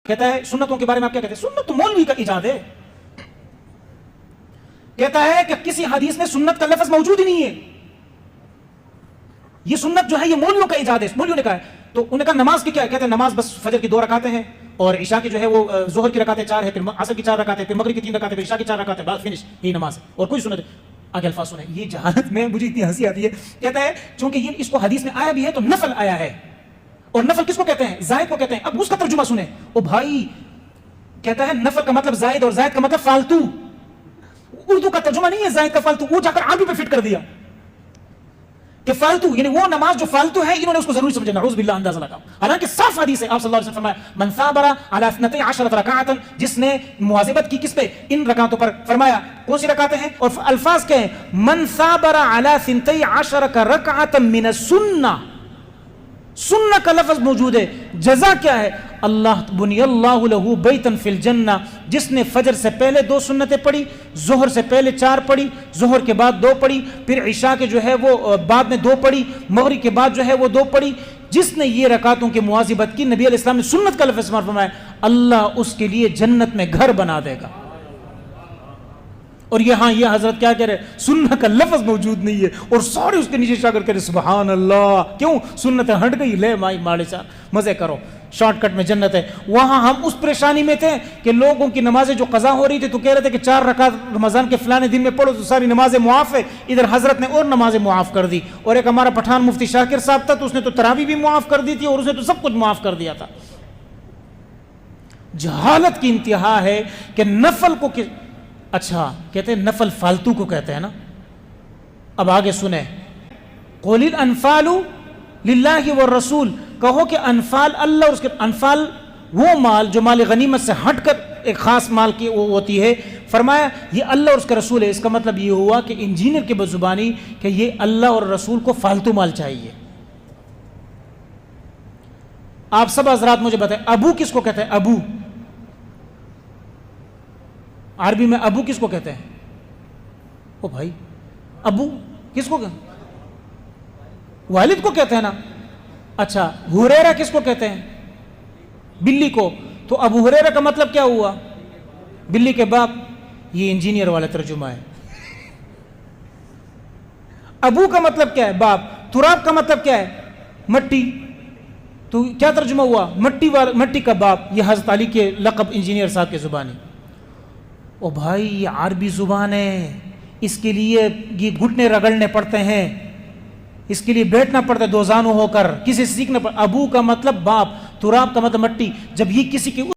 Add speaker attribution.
Speaker 1: کہتا ہے سنتوں کے بارے میں آپ کیا کہتے ہیں؟ سنت تو مولوی کا ایجاد ہے. کہتا ہے کہ کسی حدیث میں سنت کا لفظ موجود ہی نہیں ہے, یہ سنت جو ہے یہ مولویوں کا ایجاد ہے, مولویوں نے کہا ہے. تو انہوں نے کہا نماز کی کیا ہے؟ کہتے ہیں نماز بس فجر کی 2 رکعتیں ہیں, اور عشاء کی جو ہے وہ ظہر کی رکعتیں 4 ہے, پھر عصر کی 4 رکعتیں, پھر مغرب کی 3 رکعتیں, پھر عشاء کی 4 رکعتیں, بس فنش, یہی نماز ہے اور کوئی سنت. آگے الفاظ سنیں, یہ جہالت میں مجھے اتنی ہنسی آتی ہے. کہتا ہے چونکہ یہ اس کو حدیث میں آیا بھی ہے تو نفل آیا ہے, اور نفل کس کو کہتے ہیں؟ زائد کو کہتے ہیں. اب اس کا ترجمہ سنیں. او بھائی, کہتا ہے نفل کا مطلب زائد اور زائد کا مطلب فالتو. اردو کا ترجمہ نہیں ہے زائد کا فالتو, وہ جا کر عربی پہ فٹ کر دیا کہ فالتو یعنی وہ نماز جو فالتو ہے, انہوں نے اس کو ضروری سمجھا. نعوذ باللہ, اندازہ لگا. حالانکہ صاف حدیث ہے, آپ صلی اللہ علیہ وسلم فرمایا من ثابر علی 12 رکعۃ, جس نے مواظبت کی کس پہ؟ ان رکعتوں پر. فرمایا کون سی رکعتیں ہیں اور الفاظ کیا ہیں؟ من ثابر علی 12 رکعۃ من السنہ. سنہ کا لفظ موجود ہے. جزا کیا ہے؟ اللہ بنی اللہ لہ بیتا فی الجنہ, جس نے فجر سے پہلے 2 سنتیں پڑھی, ظہر سے پہلے 4 پڑھی, ظہر کے بعد 2 پڑھی, پھر عشاء کے جو ہے وہ بعد میں 2 پڑھی, مغرب کے بعد جو ہے وہ 2 پڑھی. جس نے یہ رکعتوں کی مواظبت کی, نبی علیہ السلام نے سنت کا لفظ استعمال فرمایا, اللہ اس کے لیے جنت میں گھر بنا دے گا. اور یہاں یہ حضرت کیا کہہ رہے؟ سنت کا لفظ موجود نہیں ہے, اور سارے اس کے نیچے شاگر کہہ رہے سبحان اللہ. کیوں؟ سنت ہٹ گئی, لے مائی ماڑے صاحب مزے کرو, شارٹ کٹ میں جنت ہے. وہاں ہم اس پریشانی میں تھے کہ لوگوں کی نمازیں جو قضا ہو رہی تھی تو کہہ رہے تھے کہ 4 رکعت رمضان کے فلانے دن میں پڑھو تو ساری نمازیں معاف ہے. ادھر حضرت نے اور نمازیں معاف کر دی, اور ایک ہمارا پٹھان مفتی شاکر صاحب تھا تو اس نے تو تراویح بھی معاف کر دی تھی, اور اس نے تو سب کچھ معاف کر دیا تھا. جہالت کی انتہا ہے کہ نفل کو اچھا کہتے ہیں نفل فالتو کو کہتے ہیں نا. اب آگے سنیں, قُلِ الْأَنْفَالُ لِلَّهِ وَالرَّسُولِ, کہو کہ انفال اللہ اور اس کے انفال وہ مال جو مال غنیمت سے ہٹ کر ایک خاص مال کی وہ ہوتی ہے. فرمایا یہ اللہ اور اس کا رسول ہے. اس کا مطلب یہ ہوا کہ انجینئر کی بزبانی کہ یہ اللہ اور رسول کو فالتو مال چاہیے. آپ سب حضرات مجھے بتائیں ابو کس کو کہتے ہیں؟ ابو عربی میں ابو کس کو کہتے ہیں؟ او بھائی, ابو کس کو کہتے ہیں؟ والد کو کہتے ہیں نا. اچھا, ہریرہ کس کو کہتے ہیں؟ بلی کو. تو ابو ہریرہ کا مطلب کیا ہوا؟ بلی کے باپ. یہ انجینئر والا ترجمہ ہے. ابو کا مطلب کیا ہے؟ باپ. تراب کا مطلب کیا ہے؟ مٹی. تو کیا ترجمہ ہوا؟ مٹی کا باپ. یہ حضرت علی کے لقب انجینئر صاحب کے زبانی. او بھائی, یہ عربی زبان ہے, اس کے لیے یہ گھٹنے رگڑنے پڑتے ہیں, اس کے لیے بیٹھنا پڑتا ہے 2 زانو ہو کر, کسی سے سیکھنا پڑتا. ابو کا مطلب باپ, تراب کا مطلب مٹی. جب یہ کسی کی